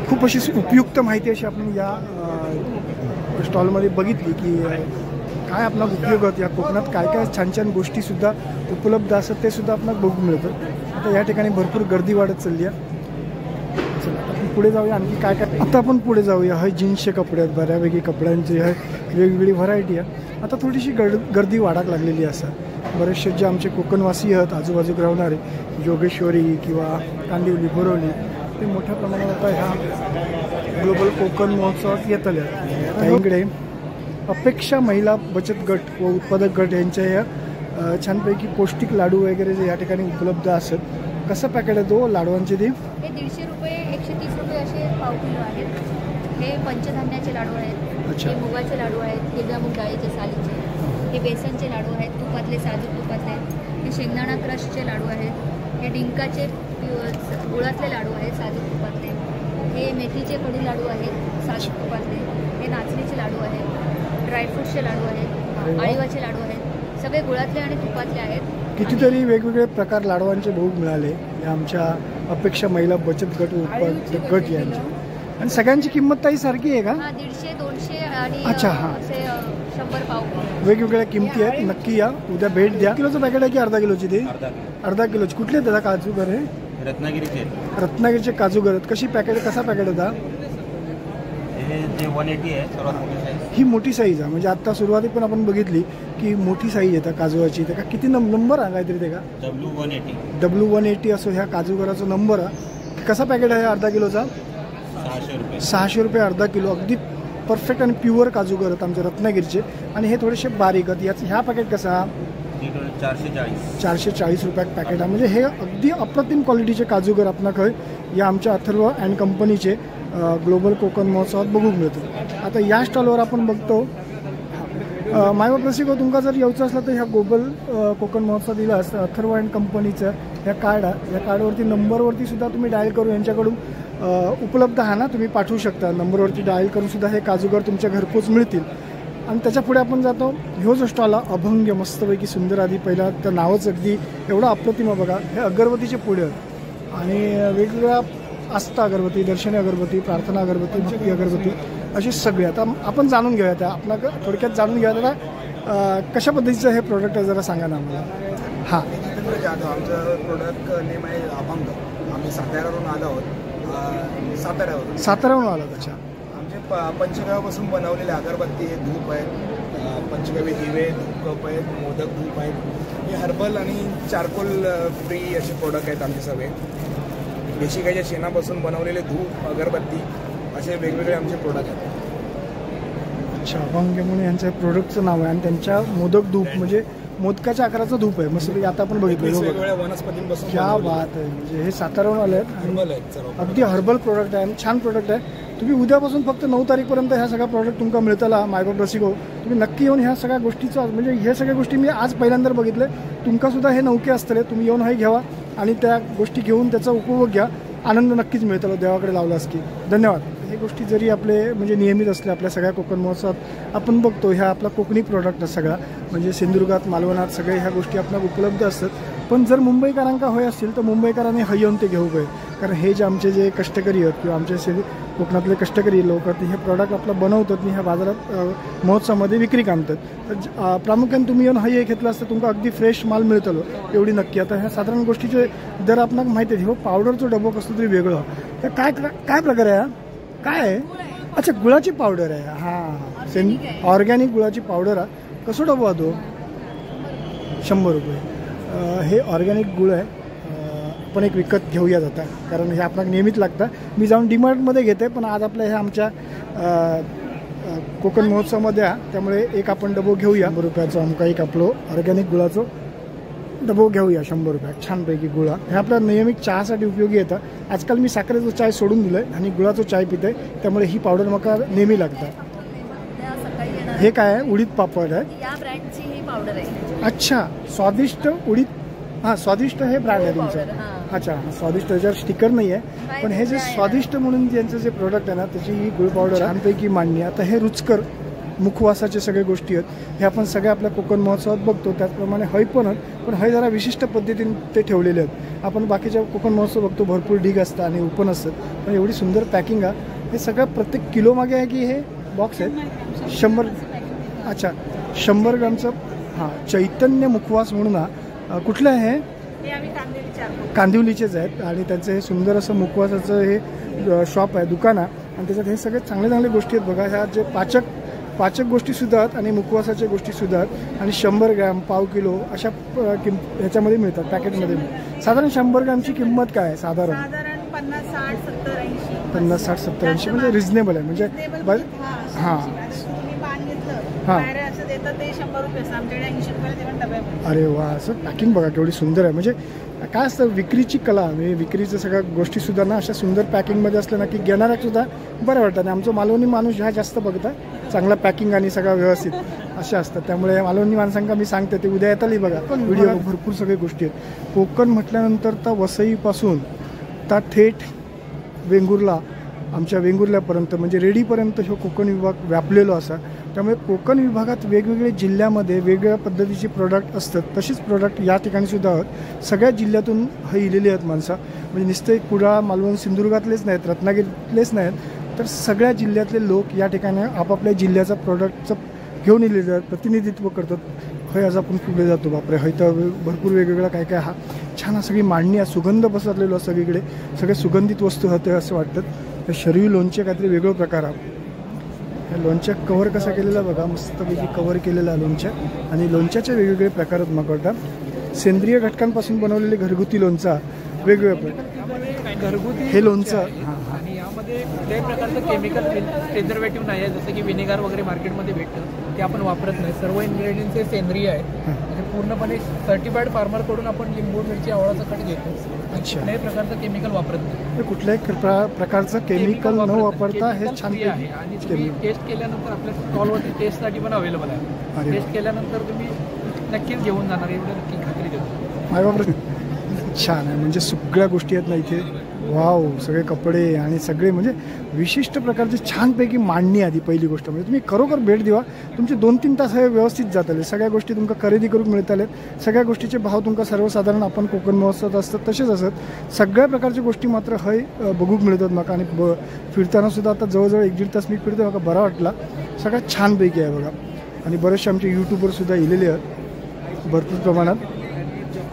खूप अशी उपयुक्त माहिती अशी आपण या स्टॉलमध्ये बघितली की काय आपला उपयोग होत, या कोकणात काय काय छान छान गोष्टीसुद्धा उपलब्ध असतात ते सुद्धा आपल्याला बघू मिळतं. आता या ठिकाणी भरपूर गर्दी वाढत चालली आहे. चला, आपण पुढे जाऊया, आणखी काय काय. आता आपण पुढे जाऊया. हे जीन्सचे कपडे आहेत, बऱ्यापैकी कपड्यांची वेगवेगळी व्हरायटी आहे. आता थोडीशी गर्दी वाढाक लागलेली असं. बरेचसे जे आमचे कोकणवासी आहेत, आजूबाजूक राहणारे, योगेश्वरी किंवा कांदिवली, बोरवली, ते मोठ्या प्रमाणात आता ह्या ग्लोबल कोकण महोत्सवात येतले. इकडे अपेक्षा महिला बचत गट व उत्पादक गट यांच्या या छानपैकी पौष्टिक लाडू वगैरे जे या ठिकाणी उपलब्ध असतात. कसं पॅकेट आहे तो लाडवांचे? ते 150 रुपये, 130 रुपये असे पाव किलो आहेत. हे पंचधान्याचे लाडू आहेत. अच्छा. हे मुगाचे लाडू आहेत, हिरव्या मूग डाळीचे सालीचे. हे बेसनचे लाडू आहेत, तुपातले, साजूक तुपातले. हे शेंगदाणा क्रशचे लाडू आहेत. हे डिंकाचे गुळातले लाडू आहेत, साजूक तुपातले. हे मेथीचे कडू लाडू आहेत, साजूक तुपातले. हे नाचणीचे लाडू आहेत, ड्रायफ्रूट्सचे लाडू आहेत, आळीवाचे लाडू आहेत. सगळे गुळातले आणि तुपातले आहेत. कितीतरी वेगवेगळे प्रकार लाडवांचे बघू मिळाले या आमच्या अपेक्षा महिला बचत गट उत्पादक गट यांचे. आणि सगळ्यांची किंमत ताई सारखी आहे का? 150, 200 आणि अच्छा, हां, असे 100 पाव. वेगवेगळ्या किमती आहेत. नक्की या, उद्या भेट द्या. किलोचं पॅकेट आहे की अर्धा किलोची? ते अर्धा किलोची. कुठले दादा काजूगर आहे? रत्नागिरीचे. रत्नागिरीचे काजूगर आहेत. कशी पॅकेट, कसा पॅकेट होता? जे 180 आहे, सर्वात मोठी साईज. ही मोठी साईज आहे. म्हणजे आता सुरुवाती पण आपण बघितली की मोठी साईज येतात काजूची. त्या किती नंबर आहे काहीतरी ते का? W180 असो ह्या काजूगराचा नंबर आहे. कसा पॅकेट आहे अर्धा किलोचा? 600 रुपये अर्धा किलो. अगदी परफेक्ट आणि प्युअर काजूगर आहेत आमच्या रत्नागिरीचे. आणि हे थोडेसे बारीक आहेत. याचा ह्या पॅकेट कसा? 440 रुपयात पॅकेट आहे. म्हणजे हे अगदी अप्रतिम क्वालिटीचे काजूगर आपल्याकडे या आमच्या अथर्व अँड कंपनीचे ग्लोबल कोकण महोत्सवात बघू मिळतो. आता या स्टॉलवर आपण बघतो. मायबाप रसिको, तुमका जर यायचं असलं तर ह्या ग्लोबल कोकण महोत्सवात दिला असतं अथर्व अँड कंपनीचं ह्या कार्ड आहे. या कार्डवरती नंबरवरती सुद्धा तुम्ही डायल करून यांच्याकडून उपलब्ध आहे ना, तुम्ही पाठवू शकता. नंबरवरती डायल करून सुद्धा हे काजूगर तुमच्या घरपोच मिळतील. आणि त्याच्या पुढे आपण जातो. ह्यो जो स्टॉल आहे अभंग, मस्तपैकी सुंदर. आधी पहिला त्या नावच अगदी एवढं अप्रतिम आहे बघा. हे अगरबत्तीचे पुढे आणि वेगवेगळ्या आस्था अगरबत्ती, दर्शनी अगरबत्ती, प्रार्थना अगरबत्ती, भक्ती अगरबत्ती असे सगळे. आता आपण जाणून घेऊया त्या आपल्याला थोडक्यात जाणून घेऊया त्याला कशा पद्धतीचं हे प्रोडक्ट आहे जरा सांगा ना आम्हाला. हां, आमचं प्रोडक्ट नेम आहे अभंग. आम्ही साताऱ्यावरून आलो आहोत. साताऱ्यावरून आलो. अच्छा. आमचे पंचगव्यापासून बनवलेले अगरबत्ती आहेत, धूप आहेत, पंचगव्य दिवे, धूप कप आहेत, मोदक धूप आहेत. हे हर्बल आणि चारकोल फ्री असे प्रोडक्ट आहेत आमचे सगळे. देशी गाईच्या शेणापासून बनवलेले धूप, अगरबत्ती असे वेगवेगळे आमचे प्रोडक्ट आहेत. अच्छा, अभंग म्हणून यांच्या प्रोडक्टचं नाव आहे. आणि त्यांच्या मोदक धूप म्हणजे मोदकाच्या आकाराचं धूप आहे मस्त. आता आपण बघितलं वेगवेगळ्या वनस्पतींपासून क्या बात आहे. म्हणजे हे साताराहून आले आहेत हर्बल आहेत सर्व. अगदी हर्बल प्रोडक्ट आहे आणि छान प्रोडक्ट आहे. तुम्ही उद्यापासून फक्त 9 तारीखपर्यंत ह्या सगळ्या प्रोडक्ट तुमका मिळताला मायबाप रसिको. तुम्ही नक्की येऊन ह्या सगळ्या गोष्टीचा म्हणजे ह्या सगळ्या गोष्टी मी आज पहिल्यांदा बघितले. तुमकासुद्धा हे नौके असतले. तुम्ही येऊन हे घ्यावा आणि त्या गोष्टी घेऊन त्याचा उपभोग घ्या. आनंद नक्कीच मिळतो देवाकडे लावलास की. धन्यवाद. हे गोष्टी जरी आपले म्हणजे नियमित असल्या आपल्या सगळ्या कोकण महोत्सवात आपण बघतो ह्या आपला कोकणी प्रोडक्ट सगळा म्हणजे सिंधुदुर्गात मालवणात सगळे ह्या गोष्टी आपल्याला उपलब्ध असतात. पण जर मुंबईकरांका होय असतील तर मुंबईकरांनी हे येऊन ते घेऊ पाहिजे. कारण हे जे आमचे जे कष्टकरी आहेत किंवा आमचे कोकणातले कष्टकरी लोक आहेत हे प्रॉडक्ट आपलं बनवतात आणि ह्या बाजारात महोत्सवामध्ये विक्री कामतात. तर प्रामुख्याने तुम्ही येऊन हे घेतलं असतं तुमका अगदी फ्रेश माल मिळतो एवढी नक्की. आता ह्या साधारण गोष्टीचे दर आपल्याला माहिती आहे. हो पावडरचं डबो कसं तरी वेगळं हे काय काय प्रकार आहे काय आहे. अच्छा गुळाची पावडर आहे. हां ऑर्गॅनिक गुळाची पावडर आहे. कसं डबो आहे तो 100 रुपये. हे ऑर्गॅनिक गुळ आहे. आपण एक विकत घेऊया जाता कारण हे आपल्याला नेहमीच लागतं. मी जाऊन डीमार्टमध्ये घेते पण आज आपल्या ह्या आमच्या कोकण महोत्सवामध्ये आहे त्यामुळे एक आपण डबो घेऊया. 100 रुपयाचं आमका एक आपलं ऑर्गॅनिक गुळाचं डबो घेऊया 100 रुपयात छानपैकी गुळा. हे आपल्या नेहमी चहासाठी उपयोगी येतं. आजकाल मी साखरेचं चाय सोडून दिलं आहे आणि गुळाचं चाय पिते त्यामुळे ही पावडर मला नेहमी लागतं. हे काय आहे उडीद पापड आहे. या ब्रँडची ही पावडर आहे. अच्छा स्वादिष्ट उडीद. हां स्वादिष्ट हे ब्रँड आहे तुमचं. अच्छा स्वादिष्ट त्याच्यावर स्टिकर नाही आहे पण हे जे स्वादिष्ट म्हणून ज्यांचं जे प्रोडक्ट आहे ना त्याची ही गुळ पावडर छानपैकी मांडणी. आता हे रुचकर मुखवासाचे सगळे गोष्टी आहेत हे आपण सगळ्या आपल्या कोकण महोत्सवात बघतो. त्याचप्रमाणे हय पण आहेत पण हय जरा विशिष्ट पद्धतीने ते ठेवलेले आहेत. आपण बाकीच्या कोकण महोत्सव बघतो भरपूर ढीग असतात आणि ओपन असतात पण एवढी सुंदर पॅकिंग आहे. हे सगळं प्रत्येक किलो मागे आहे की हे बॉक्स आहेत 100. अच्छा 100 ग्रामचं. हां चैतन्य मुखवास म्हणून कुठलं आहे कांदिवलीचेच आहेत आणि त्यांचं हे सुंदर असं मुखवासाचं हे शॉप आहे दुकान आहे आणि त्याच्यात हे सगळे चांगले चांगले गोष्टी आहेत बघा. ह्या जे पाचक गोष्टीसुद्धा आहेत आणि मुखवासाच्या गोष्टीसुद्धा आहेत आणि 100 ग्रॅम पाव किलो अशा ह्याच्यामध्ये मिळतात पॅकेटमध्ये. साधारण 100 ग्रॅमची किंमत काय आहे साधारण 50, 60, 70, 80 म्हणजे रिजनेबल आहे म्हणजे हां हां. अरे वा असं पॅकिंग बघा केवढी सुंदर आहे. म्हणजे काय असतं विक्रीची कला म्हणजे विक्रीचं सगळ्या गोष्टीसुद्धा ना अशा सुंदर पॅकिंगमध्ये असल्या ना की घेणाऱ्यासुद्धा बरं वाटतं. आणि आमचं मालवणी माणूस ह्या जास्त बघतात चांगला पॅकिंग आणि सगळं व्यवस्थित अशा असतात त्यामुळे मालवणी माणसांका मी सांगते ते उद्या येताली बघा व्हिडिओ भरपूर सगळे गोष्टी आहेत. कोकण म्हटल्यानंतर तर वसईपासून तर थेट वेंगुर्ला आमच्या वेंगुर्ल्यापर्यंत म्हणजे रेडीपर्यंत हे कोकण विभाग व्यापलेलो असा. त्यामुळे कोकण विभागात वेगवेगळे जिल्ह्यामध्ये वेगवेगळ्या पद्धतीचे प्रोडक्ट असतात. तसेच प्रोडक्ट या ठिकाणी सुद्धा आहेत. सगळ्या जिल्ह्यातून हे इलेले आहेत माणसं म्हणजे नुसते कुडाळ मालवण सिंधुदुर्गातलेच नाहीत रत्नागिरीतलेच नाहीत तर सगळ्या जिल्ह्यातले लोक या ठिकाणी आपापल्या जिल्ह्याचा प्रोडक्टचं घेऊन इलेले जातात प्रतिनिधित्व करतात. हय आज आपण पुढे जातो बापरे हय तर भरपूर वेगवेगळा काय काय हा छान सगळी मांडणी आहे. सुगंध बसलेलो सगळीकडे सगळे सुगंधित वस्तू होते असं वाटतं. तर शरवी लोणचे काहीतरी वेगळं प्रकार आहे. लोणच्या कव्हर कसा केलेला बघा मस्तपैकी कव्हर केलेला लोणच्या आणि लोणच्याचे वेगवेगळे प्रकार आहेत मग वाटतं. सेंद्रिय घटकांपासून बनवलेले घरगुती लोणचा वेगवेगळे प्रकार घरगुती हे लोणचं. आणि यामध्ये कुठल्याही प्रकारचं केमिकल प्रिझर्वेटिव्ह नाही आहे जसं की विनेगर वगैरे मार्केटमध्ये भेटतं ते आपण वापरत नाही. सर्व इन्ग्रेडियंट्स हे सेंद्रिय आहे म्हणजे पूर्णपणे सर्टिफाईड फार्मरकडून आपण लिंबू मिरची आवळाचा कट घेतो. अच्छा कुठल्याही प्रकारचं केमिकल वापरत नाही. कुठल्याही प्रकारचं केमिकल न वापरता हे छान आहे. आणि तुम्ही टेस्ट केल्यानंतर आपल्या स्टॉलवरती टेस्टसाठी पण अवेलेबल आहे. टेस्ट केल्यानंतर तुम्ही नक्कीच घेऊन जाणार एवढं नक्की खात्री देतो. माझ्या बाबा छान आहे म्हणजे सगळ्या गोष्टी आहेत ना इथे. वाव सगळे कपडे आणि सगळे म्हणजे विशिष्ट प्रकारची छानपैकी मांडणी आधी पहिली गोष्ट म्हणजे तुम्ही खरोखर भेट द्या. तुमचे 2-3 तास हे व्यवस्थित जातले. सगळ्या गोष्टी तुमका खरेदी करून मिळतालेत. सगळ्या गोष्टीचे भाव तुमका सर्वसाधारण आपण कोकण महोत्सवात असतात तसेच असत. सगळ्या प्रकारच्या गोष्टी मात्र हय बघूक मिळतात मका. आणि फिरताना सुद्धा आता जवळजवळ 1-1.5 तास मी फिरतो मला बरा वाटला. सगळ्यात छानपैकी आहे बघा. आणि बरेचसे आमचे यूट्यूबर सुद्धा इलेले आहेत भरपूर प्रमाणात.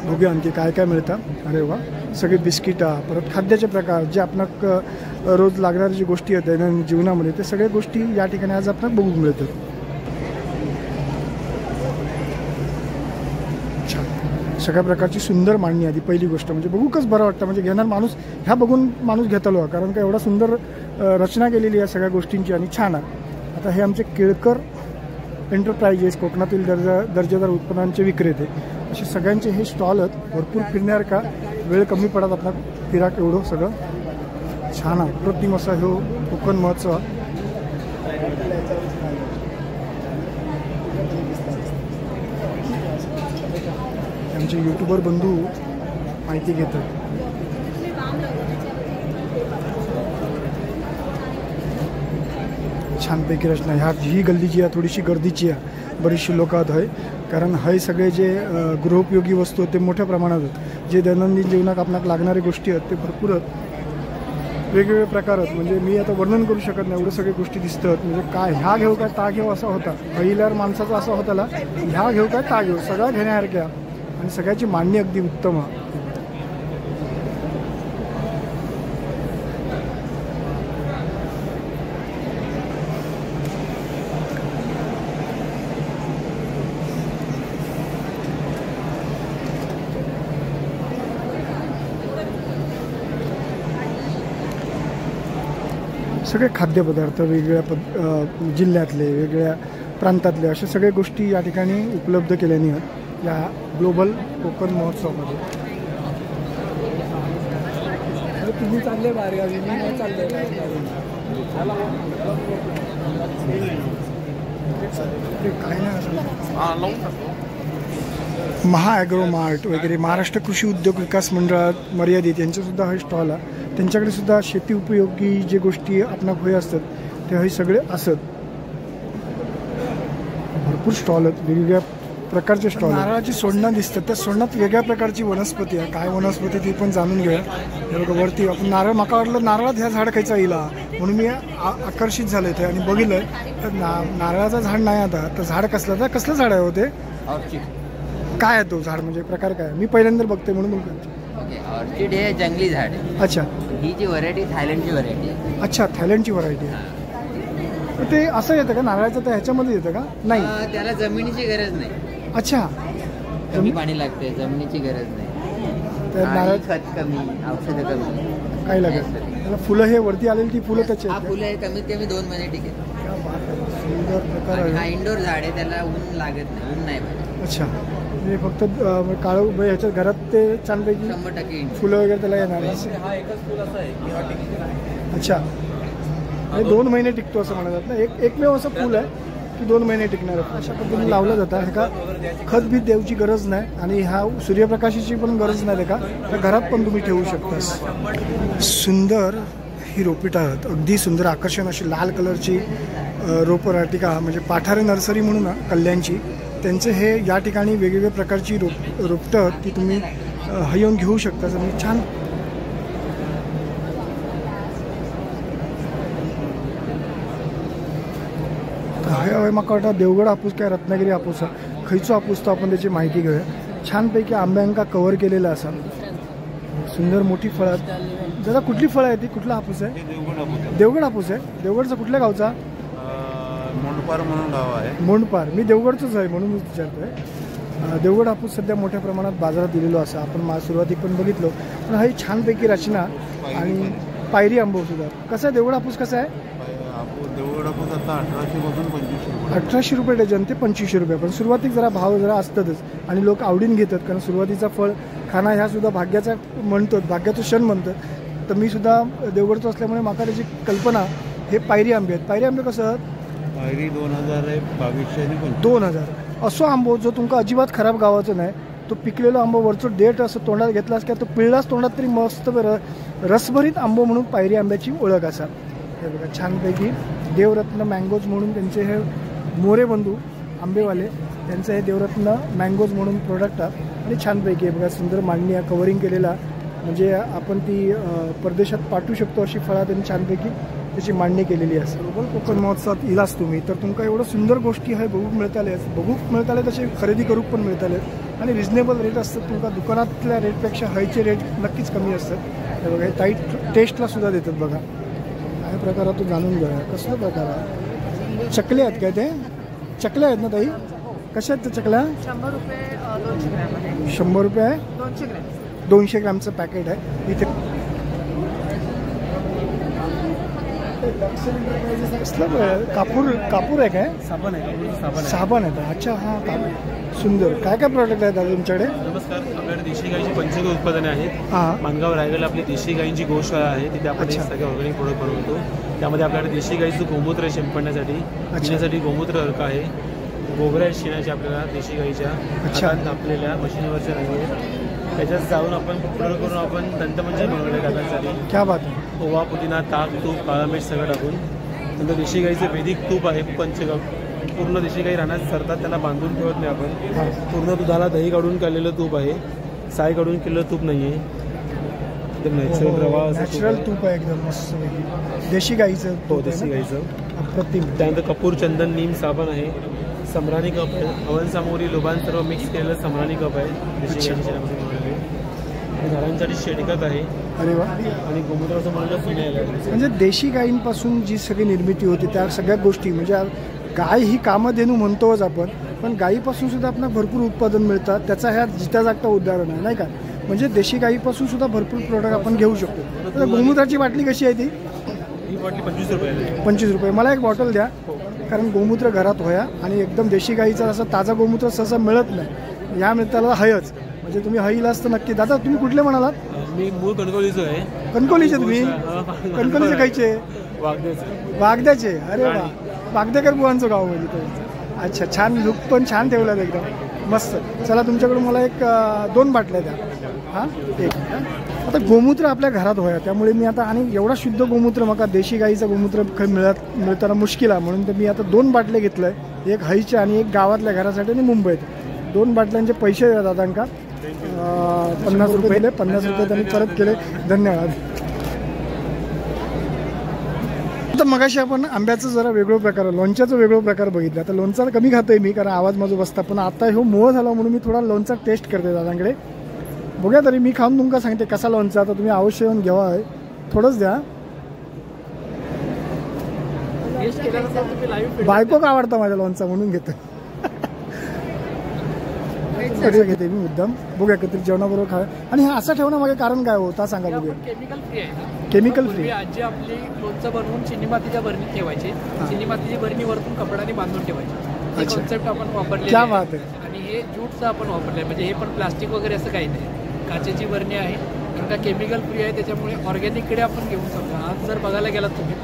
बघूया आणखी काय काय मिळतं. अरे वा सगळे बिस्किटा परत खाद्याचे प्रकार जे आपणाक रोज लागणाऱ्या जी गोष्टी आहेत दैनंदिन जीवनामध्ये ते सगळ्या गोष्टी या ठिकाणी आज आपल्याला बघूक मिळतात. छान सगळ्या प्रकारची सुंदर मांडणी आधी पहिली गोष्ट म्हणजे बघूकच बरं वाटतं. म्हणजे घेणार माणूस ह्या बघून माणूस घेतलो कारण का एवढा सुंदर रचना केलेली आहे सगळ्या गोष्टींची आणि छान आहे. आता हे आमचे केळकर एंटरप्राइजेस, कोकणातील दर्जेदार उत्पन्नांचे विक्रेते, असे सगळ्यांचे हे स्टॉल आहेत. भरपूर फिरण्यासारखा, वेळ कमी पडत आपला फिराक एवढं सगळं छान आहे. अप्रतिम असा हो कोकण महोत्सव. आमचे यूट्यूबर बंधू माहिती घेतात. छानपैकी रचना. ही गल्ली जी आहे थोडीशी गर्दीची आहे, बरीचशी लोक आहे, कारण हे सगळे जे गृहोपयोगी वस्तू आहेत ते मोठ्या प्रमाणात आहेत. जे दैनंदिन जीवनात आपल्याला लागणाऱ्या गोष्टी आहेत ते भरपूर आहेत, वेगवेगळे प्रकार आहेत. म्हणजे मी आता वर्णन करू शकत नाही, एवढ्या सगळ्या गोष्टी दिसतात. म्हणजे काय ह्या घेऊ काय ता घेऊ असा होता पहिल्यावर माणसाचा असा होताला, ह्या घेऊ काय ता घेऊ, सगळ्या घेण्यासारख्या आणि सगळ्याची मांडणी अगदी उत्तम आहे. सगळे खाद्यपदार्थ वेगवेगळ्या जिल्ह्यातले, वेगवेगळ्या प्रांतातले, अशा सगळ्या गोष्टी या ठिकाणी उपलब्ध केल्याने या ग्लोबल कोकण महोत्सवामध्ये. तुम्ही चालले बाहेर, मी नाही चालले. काय नाही, महाॲग्रो मार्ट वगैरे, महाराष्ट्र कृषी उद्योग विकास मंडळात मर्यादित यांच्यासुद्धा हा स्टॉल आहे. त्यांच्याकडे सुद्धा शेती उपयोगी जे गोष्टी आपणा होय असतात ते हे सगळे असत. भरपूर स्टॉल आहेत, वेगवेगळ्या प्रकारचे स्टॉल. नारळाची सोडणं दिसतात, त्या सोडण्यात वेगळ्या प्रकारची वनस्पती आहे. काय वनस्पती ती पण जाणून घेऊया. हे बघा वरती आपण नारळ, माका वाटलं नारळात ह्या झाड खायचा येईल म्हणून मी आकर्षित झालं इथे आणि बघितलं तर नारळाचं झाड नाही. आता तर झाड कसलं, तर कसलं झाड आहे होते, काय आहे तो झाड, म्हणजे प्रकार काय? मी पहिल्यांदा बघते म्हणून ओके. ऑर्चिड हे जंगली झाड आहे. अच्छा. ही जी व्हरायटी थायलंडची व्हरायटी आहे. अच्छा, थायलंडची व्हरायटी आहे. ते असं येतं का नारळाचं, तर ह्याच्यामध्ये येतं का? नाही, त्याला जमिनीची गरज नाही. अच्छा, कमी पाणी लागते, जमिनीची गरज नाही. तर नारळ खत कमी, औषधं कमी, काय लागेल त्याला. फुलं हे वरती आलेली ती फुलं त्याचे हा फुलं कमीत कमी 2 महिने टिकेल. सुंदर प्रकार हा आहे. इंडोर झाड आहे, त्याला ऊन लागत नाही, ऊन नाही पाहिजे. अच्छा, म्हणजे फक्त काळं ह्याच्या घरात ते छानपैकी 100% फुलं वगैरे त्याला येणार. हा एकच फुल असं आहे की हा टिकतो. अच्छा, म्हणजे 2 महिने टिकतो असं म्हणतात ना. एकमेव असं फुल आहे की 2 महिने टिकणार. अशा पद्धतीने लावलं जातं. हे का खत बीत द्यायची गरज नाही आणि ह्या सूर्यप्रकाशाची पण गरज नाही. का तर घरात पण तुम्ही ठेवू शकता. सुंदर ही रोपिटं आहेत, अगदी सुंदर आकर्षण अशी लाल कलरची रोपराटिका, म्हणजे पाठारे नर्सरी म्हणून कल्याणची. त्यांचे हे या ठिकाणी वेगवेगळ्या प्रकारची रोपटं ती तुम्ही येऊन घेऊ शकता. म्हणजे छान हय म्हाका वाटतं देवगड हापूस काय रत्नागिरी हापूस खयचो हापूस तो आपण त्याची माहिती घेऊया. छानपैकी आंब्यांका कव्हर केलेला असा, सुंदर मोठी फळं. दादा कुठली फळं आहे ती, कुठला हापूस आहे? देवगड हापूस आहे. देवगडचा कुठल्या गावचा? मोंडपार म्हणून गाव आहे. मोंडपार. मी देवगडचंच आहे म्हणून मी विचारतोय. देवगड हापूस सध्या मोठ्या प्रमाणात बाजारात दिलेलो असा आपण सुरुवातीक पण बघितलो. पण ही छानपैकी रचना आणि पायरी आंबो सुद्धा. कसं आहे देवगड हापूस, कसा आहे? देवगड हापूस आता 1800 पासून 2500 रुपये. 1800 रुपये डझन ते 2500 रुपये. पण सुरुवातीक जरा भाव जरा असतातच आणि लोक आवडीन घेतात, कारण सुरुवातीचा फळ खाना ह्या सुद्धा भाग्याचा म्हणतात, भाग्याचा क्षण म्हणतात. तर मी सुद्धा देवगडचं असल्यामुळे माका त्याची कल्पना. हे पायरी आंबे आहेत. पायरी आंबे कसं? पायरी 2000 आहे, 2200 आणि 2000. असो आंबो जो तुमका अजिबात खराब गावाचं नाही, तो पिकलेला आंबो वरचो देठ असं तोंडात घेतलास किंवा तो पिळलास तोंडात तरी मस्त रसभरीत आंबो म्हणून पायरी आंब्याची ओळख असा. हे बघा छानपैकी देवरत्न मँगोज म्हणून त्यांचे हे मोरे बंधू आंबेवाले, त्यांचं हे देवरत्न मँगोज म्हणून प्रोडक्ट आहे. आणि छानपैकी आहे बघा, सुंदर मांडणी आहे, कव्हरिंग केलेला, म्हणजे आपण ती परदेशात पाठवू शकतो अशी फळं त्यांनी छानपैकी त्याची मांडणी केलेली असते. ग्लोबल कोकण महोत्सवात इलास तुम्ही तर तुमका एवढं सुंदर गोष्टी आहे बघूक मिळताले तसे खरेदी करूक पण मिळताले आणि रिजनेबल रेट असतात. तुमका दुकानातल्या रेटपेक्षा हयचे रेट नक्कीच कमी असतात. हे बघा, हे टाईट टेस्टला सुद्धा देतात. बघा काय प्रकार आहे तो जाणून घ्या. कसला प्रकार आहे? चकले आहेत काय ते? चकल्या आहेत ना ताई? कशा आहेत त्या चकल्या? 100 रुपये 200 ग्रॅम. 100 रुपये आहे, 200 ग्रॅम. 200 ग्रॅमचं पॅकेट आहे. इथे कापूर आहे काय? साबण आहे. साबण आहे. अच्छा हां, कापूर. सुंदर. काय काय प्रोडक्ट आहेत दादा तुमच्याकडे? नमस्कार, आपल्याकडे देशी गाईची पंचगव्य उत्पादने आहेत. हां. मानगाव रायगडला आपली देशी गाईंची गोशाळा आहे, तिथे आपण अच्छा. सगळे ऑर्गॅनिक प्रोडक्ट बनवतो. त्यामध्ये आपल्याकडे देशी गाईचं गोमूत्र आहे शिंपडण्यासाठी, पिण्यासाठी गोमूत्र अर्क आहे, गोबऱ्या आहेत शेणाच्या आपल्याला देशी गाईच्या, हातात आपलेल्या मशिनीवरच्या रंगे, त्याच्यात जाऊन आपण प्रोडक्ट करून आपण दंतमंजन बनवले डाब्यांसाठी. क्या बात आहे. ओवा, पुदिना, ताक, तूप, काळा मीठ सगळं टाकून. नंतर देशी गाईचं वैदिक तूप आहे पंचगव्य, पूर्ण देशी गाई राहण्यात सरतात, त्यांना बांधून ठेवत नाही आपण. पूर्ण दुधाला दही काढून केलेलं तूप आहे, साय काढून केलेलं तूप नाही आहे, एकदम नॅचरल रवा नॅचरल तूप आहे एकदम मस्त. देशी गाईचं. हो, देशी गाईचं. अप्रतिम. त्यानंतर कपूर, चंदन, नीम साबण आहे, सम्राणी कप आहे, हवन सामोरी, लोबान सर्व मिक्स केलेलं सम्राणी कप आहे, देशी गाईच्या शेणामध्ये बनवलेले. झाडांसाठी शेणखत आहे. अरे वा. आणि गोमूत्राचं म्हणलं फिनाईल आहे. म्हणजे देशी गायींपासून जी सगळी निर्मिती होती त्या सगळ्या गोष्टी, म्हणजे गाय ही कामधेनू म्हणतोच आपण, पण गायीपासून सुद्धा आपल्याला भरपूर उत्पादन मिळतात. त्याचा ह्या जिता जागता उदाहरण आहे नाही का? म्हणजे देशी गायीपासून सुद्धा भरपूर प्रोडक्ट आपण घेऊ शकतो. तर गोमूत्राची बाटली कशी आहे ती? ही बाटली 25 रुपये. 25 रुपये. मला एक बॉटल द्या, कारण गोमूत्र घरात होया आणि एकदम देशी गाईचा असं ताजा गोमूत्र सहसा मिळत नाही. या मिळताला हयच, म्हणजे तुम्ही हईला असतं नक्की. दादा तुम्ही कुठले म्हणालात? मी मूळ कणकवलीचो आहे. कणकवलीचे तुम्ही? कणकवलीचे खायचे? वागद्याचे. अरे वा. वागदेकर बुवांचं गाव म्हणजे तो. अच्छा, छान. लुक पण छान ठेवला एकदम मस्त. चला तुमच्याकडून मला एक 2 बाटल्या द्या. हां, एक. आता गोमूत्र आपल्या घरात होया, त्यामुळे मी आता, आणि एवढा शुद्ध गोमूत्र मका देशी गाईचं गोमूत्र मिळताना मुश्किल आहे, म्हणून तर मी आता 2 बाटल्या घेतल्या. एक हईच्या आणि एक गावातल्या घरासाठी आणि मुंबईत. 2 बाटल्यांचे पैसे द्या दादांका. 50 रुपये. 50 रुपये त्यांनी परत केले. धन्यवाद. तर मगाशी आपण आंब्याचं जरा वेगळं प्रकार, लोणच्याचं वेगळं प्रकार बघितलं. आता लोणचा कमी खातोय मी, कारण आवाज माझा बसता, पण आता हे मोह झाला म्हणून मी थोडा लोणचा टेस्ट करते दादांकडे. बघूया तरी, मी खाऊन तुमका सांगते कसा लोणचा. आता तुम्ही अवश्य येऊन घ्यावा आहे. थोडंच द्या. बायको का आवडता माझ्या लोणचा म्हणून घेतो. घेते मी मुद्दाम. बघूया कधी जेवणाबरोबर खा. आणि हा असं ठेवणं मागे कारण काय होता सांगा बघूया. केमिकल फ्री आहे. Chemical free. आजी आपली लोणचं बनवून चिनी मातीच्या भरणीत ठेवायची. चिनी मातीची भरणी वरतून कपड्याने बांधून ठेवायची. हे कॉन्सेप्ट आपण वापरले. क्या बात आहे. आणि हे ज्यूटचं आपण वापरलंय, म्हणजे हे पण प्लास्टिक वगैरे असं काही नाही. काचेची भरणी आहे, कारण का केमिकल फ्री आहे, त्याच्यामुळे ऑर्गॅनिककडे आपण घेऊन शकतो. आज जर बघायला गेलात तुम्ही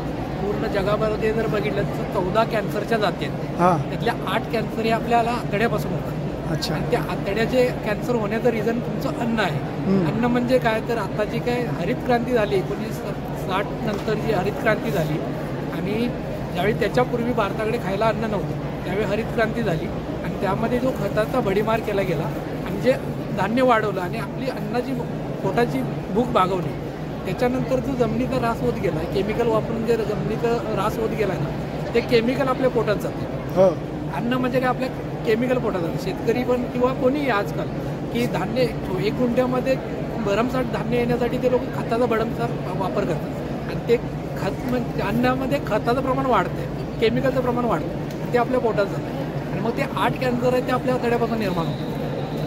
पूर्ण जगामध्ये जर बघितलं तर 14 कॅन्सरच्या जाती आहेत. त्यातल्या 8 कॅन्सर हे आपल्याला आतड्यापासून होतात. अच्छा. आणि त्या आतड्याचे कॅन्सर होण्याचं रिझन तुमचं अन्न आहे. अन्न म्हणजे काय, तर आता जी काय हरित क्रांती झाली 1960 नंतर जी हरित क्रांती झाली, आणि ज्यावेळी त्याच्यापूर्वी भारताकडे खायला अन्न नव्हतं, त्यावेळी हरित क्रांती झाली आणि त्यामध्ये जो खताचा भडीमार केला गेला आणि जे धान्य वाढवलं आणि आपली अन्नाची पोटाची भूक भागवली, त्याच्यानंतर जो जमिनीचा ऱ्हास होत गेला, केमिकल वापरून जे जमिनीचा ऱ्हास होत गेला ना, ते केमिकल आपल्या पोटात जाते. अन्न म्हणजे काय, आपल्या केमिकल पोटात जातं. शेतकरी पण किंवा कोणीही आजकाल, की धान्य 1 गुंठ्यामध्ये भरमसाठ धान्य येण्यासाठी ते लोक खताचा भरमसाठ वापर करतात, आणि ते खत म्हणजे अन्नामध्ये खताचं प्रमाण वाढते, केमिकलचं प्रमाण वाढतं, ते आपल्या पोटात जातं. आणि मग ते 8 कॅन्सर आहे ते आपल्या आतड्यापासून निर्माण होतं.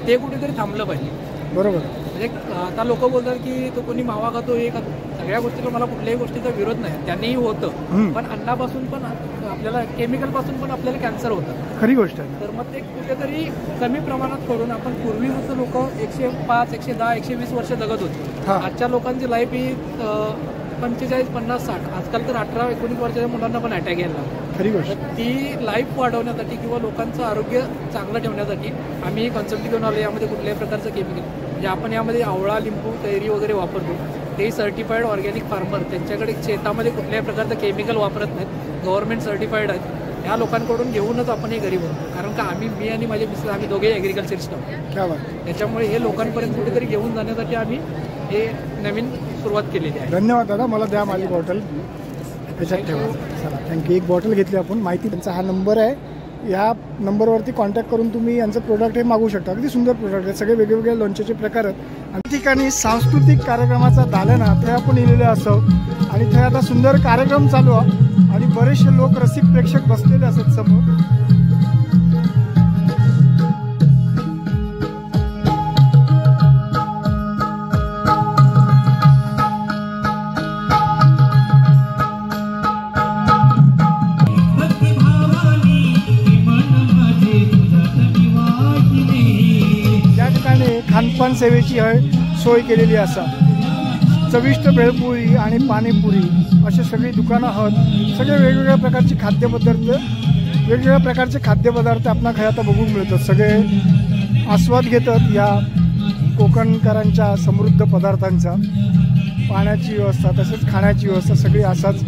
ते कुठेतरी थांबलं पाहिजे. बरोबर. म्हणजे आता लोक बोलतात की तो कोणी मावा खातो, हे खातो. सगळ्या गोष्टीला मला कुठल्याही गोष्टीचा विरोध नाही, त्यांनीही होतं, पण अन्नापासून पण आपल्याला केमिकलपासून पण आपल्याला कॅन्सर होतं. खरी गोष्ट आहे. तर मग ते कुठेतरी कमी प्रमाणात करून आपण, पूर्वी जसं लोक 105, 110, 120 वर्ष जगत होती, आजच्या लोकांची लाईफ ही 45, 50, 60. आजकाल तर 18, 19 वर्षाच्या मुलांना पण अटॅक यायला लागला. खरी गोष्ट. ती लाईफ वाढवण्यासाठी किंवा लोकांचं आरोग्य चांगलं ठेवण्यासाठी आम्ही ही कॉन्सेप्ट घेऊन आलो. यामध्ये कुठल्याही प्रकारचं केमिकल, म्हणजे आपण यामध्ये आवळा, लिंबू, कैरी वगैरे वापरतो. ते सर्टिफाईड ऑर्गॅनिक फार्मर, त्यांच्याकडे शेतामध्ये कुठल्याही प्रकारचं केमिकल वापरत नाहीत, गव्हर्नमेंट सर्टिफाईड आहेत. ह्या लोकांकडून घेऊनच आपण हे घरी बनवतो, कारण का मी आणि माझे मिस्टर आम्ही दोघे ॲग्रिकल्चरिस्ट आहोत. त्याच्यामुळे हे लोकांपर्यंत कुठेतरी घेऊन जाण्यासाठी आम्ही हे नवीन सुरुवात केलेली आहे. धन्यवाद दादा. मला द्या माझी बॉटल त्याच्यात ठेवा. चला, थँक्यू. एक बॉटल घेतली आपण. माहिती त्यांचा हा नंबर आहे, ह्या नंबरवरती कॉन्टॅक्ट करून तुम्ही यांचं प्रोडक्ट हे मागू शकता. अगदी सुंदर प्रोडक्ट आहे. सगळे वेगवेगळे लोणच्याचे प्रकार आहेत. आणि ठिकाणी सांस्कृतिक कार्यक्रमाचा दालन ते आपण लिहिलेलं असं, आणि ते आता सुंदर कार्यक्रम चालू आहे आणि बरेचसे लोक रसिक प्रेक्षक बसलेले असत समोर. खानपान सेवेची सोय केलेली असा. चविष्ट भेळपुरी आणि पाणीपुरी असे सगळी दुकानं आहेत. सगळे वेगवेगळ्या प्रकारचे खाद्यपदार्थ आपणा खायला बघूक मिळतात. सगळे आस्वाद घेतात या कोकणकरांच्या समृद्ध पदार्थांचा. पाण्याची व्यवस्था तसेच खाण्याची व्यवस्था सगळी असाच.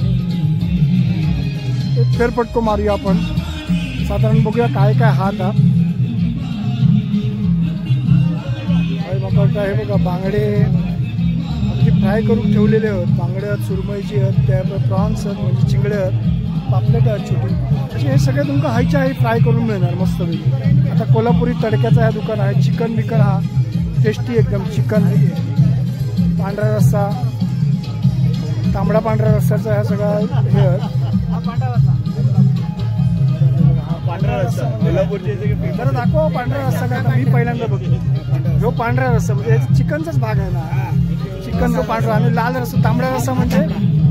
एक फेरफटको मारूया आपण, साधारण बघूया काय काय हा आता. हे बघा बांगडे अगदी फ्राय करून ठेवलेले आहेत. बांगडे आहेत, सुरमईची आहेत, त्या प्रॉन्स आहेत म्हणजे चिंगडे आहेत, पापलेट आहेत छोटी. असे हे सगळे तुमका हायच्या हाय फ्राय करून मिळणार मस्तपैकी. आता कोल्हापुरी तडक्याचा हा दुकान आहे. चिकन बिकन हा टेस्टी एकदम. चिकन, पांढरा रस्सा, तांबडा पांढरा रस्साचा हा सगळा हे पांढरा रस्सा बरं दाखवा. पांढरा रस्सा काय मी पहिल्यांदा बघतो. जो पांढरा रस्सा म्हणजे चिकनचाच भाग आहे ना. चिकन तो पांढरा आणि लाल रस्सा, तांबडा रस्सा म्हणजे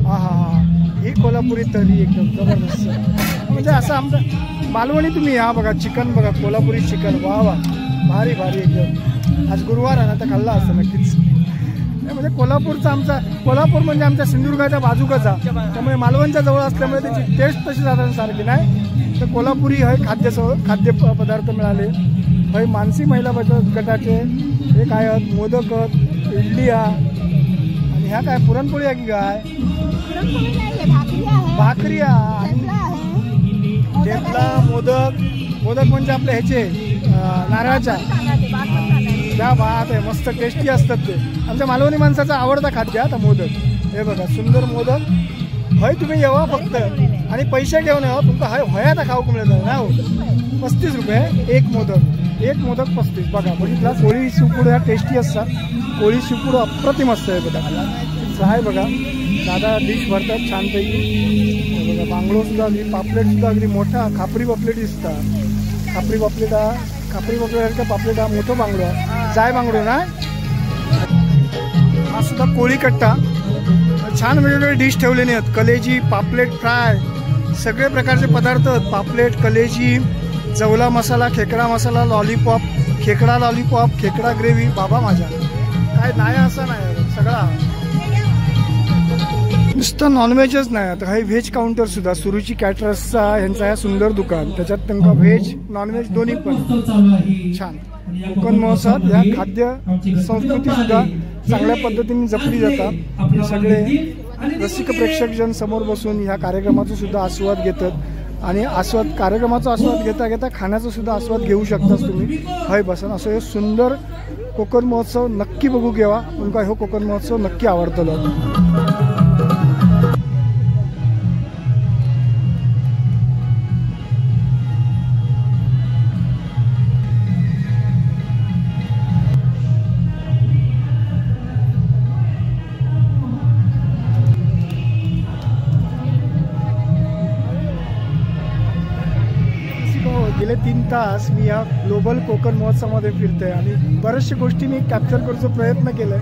हा ही कोल्हापुरी तर्री एकदम जबरदस्त. म्हणजे असं आमचं मालवणी तुम्ही या बघा. चिकन बघा, कोल्हापुरी चिकन. वा वा, भारी भारी एकदम. आज गुरुवार आहे ना, तर खाल्ला असं नक्कीच. म्हणजे कोल्हापूरचा आमचा, कोल्हापूर म्हणजे आमच्या सिंधुदुर्गाच्या बाजूकाचा, त्यामुळे मालवणच्या जवळ असल्यामुळे त्याची टेस्ट तशी साधारण सारखी नाही. तर कोल्हापुरी खाद्य पदार्थ मिळाले. हे मानसी महिला बचत गटाचे हे काय आहेत, मोदक आहेत, इडली आहे आणि ह्या काय पुरणपोळी आहे की काय, भाकरी आहे, ठेपला, मोदक म्हणजे आपल्या ह्याचे नारळाच्या. त्या भात आहे, मस्त टेस्टी असतात ते. आमच्या मालवणी माणसाचा आवडता खाद्य आता मोदक. हे बघा सुंदर मोदक. हय तुम्ही येवा फक्त आणि पैसे घेऊन यावं. तुमका हय आता खाऊ मिळत ना हो. 35 रुपये एक मोदक 35. बघा बघितला. कोळी शिवपुड ह्या टेस्टी असतात. कोळी शिवपुड अप्रतिम असतं. हे बघा आहे बघा. दादा डिश भरतात छानपैकी. बघा बांगडो सुद्धा अगदी, पापलेट सुद्धा अगदी मोठा. खापरी पापलेट दिसतात. खापरी पापलेट पापलेट हा मोठं बांगडो आहे. जाय बांगडो ना. हा सुद्धा कोळी कट्टा. छान वेगवेगळे डिश ठेवलेले आहेत. कलेजी, पापलेट फ्राय, सगळे प्रकारचे पदार्थ आहेत. पापलेट, कलेजी, जवला मसाला, खेकडा मसाला, लॉलीपॉप, खेकडा लॉलीपॉप, खेकडा ग्रेव्ही. बाबा माझ्या काय नाही असं नाही सगळा. नुसतं नॉनव्हेजच नाही. आता हे व्हेज काउंटर सुद्धा सुरुची कॅटरर्सचा यांचा हा सुंदर दुकान. त्याच्यात त्यांना व्हेज नॉनव्हेज दोन्ही पण छान. कोकण महोत्सवात ह्या खाद्य संस्कृती सुद्धा चांगल्या पद्धतीने जपली जातात. सगळे रसिक प्रेक्षकजन समोर बसून ह्या कार्यक्रमाचा सुद्धा आस्वाद घेतात आणि कार्यक्रमाचा आस्वाद घेता घेता खाण्याचा सुद्धा आस्वाद घेऊ शकताच तुम्ही. हय बसन असं हे सुंदर कोकण महोत्सव नक्की बघू घेवा. तुमका हो कोकण महोत्सव नक्की आवडतलो. गेले 3 तास मी या ग्लोबल कोकण महोत्सवामध्ये फिरतोय आणि बऱ्याचशा गोष्टी मी कॅप्चर करण्याचा प्रयत्न केलाय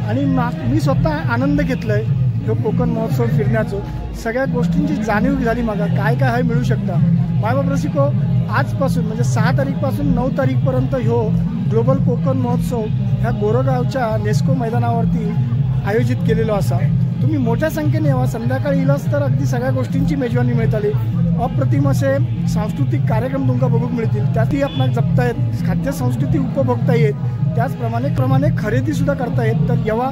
आणि मी स्वतः आनंद घेतलाय ह्यो कोकण महोत्सव फिरण्याचं. सगळ्या गोष्टींची जाणीव झाली मला. काय काय मिळू शकता. मायबाप रसिको, आजपासून म्हणजे 6 तारीखपासून 9 तारीखपर्यंत ह्यो ग्लोबल कोकण महोत्सव ह्या गोरेगावच्या नेस्को मैदानावरती आयोजित केलेलो असा. तुम्ही मोठ्या संख्येने यावा. संध्याकाळी इलाच तर अगदी सगळ्या गोष्टींची मेजवानी मिळताली. अप्रतिम असे सांस्कृतिक कार्यक्रम तुमका बघूक मिळतील. त्यातही आपल्याला जपता येत, खाद्य संस्कृती उपभोगता येत, त्याचप्रमाणे खरेदी सुद्धा करता येत. तर येवा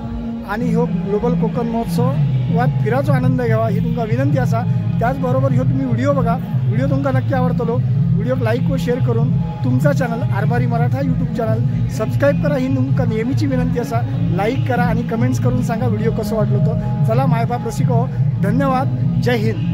आणि ह्यो ग्लोबल कोकण महोत्सवात फिरायचा आनंद घ्यावा ही तुमका विनंती असा. त्याचबरोबर ह्यो तुम्ही व्हिडिओ बघा. व्हिडिओ तुमका नक्की आवडतलो. व्हिडिओ लाईक व शेअर करून तुमचा channel Aarbari Maratha YouTube channel subscribe करा ही तुमका नेहमीची विनंती असा. लाईक करा आणि कमेंट्स करून सांगा व्हिडिओ कसं वाटलं होतं. चला मायबाप रसिको, धन्यवाद. जय हिंद.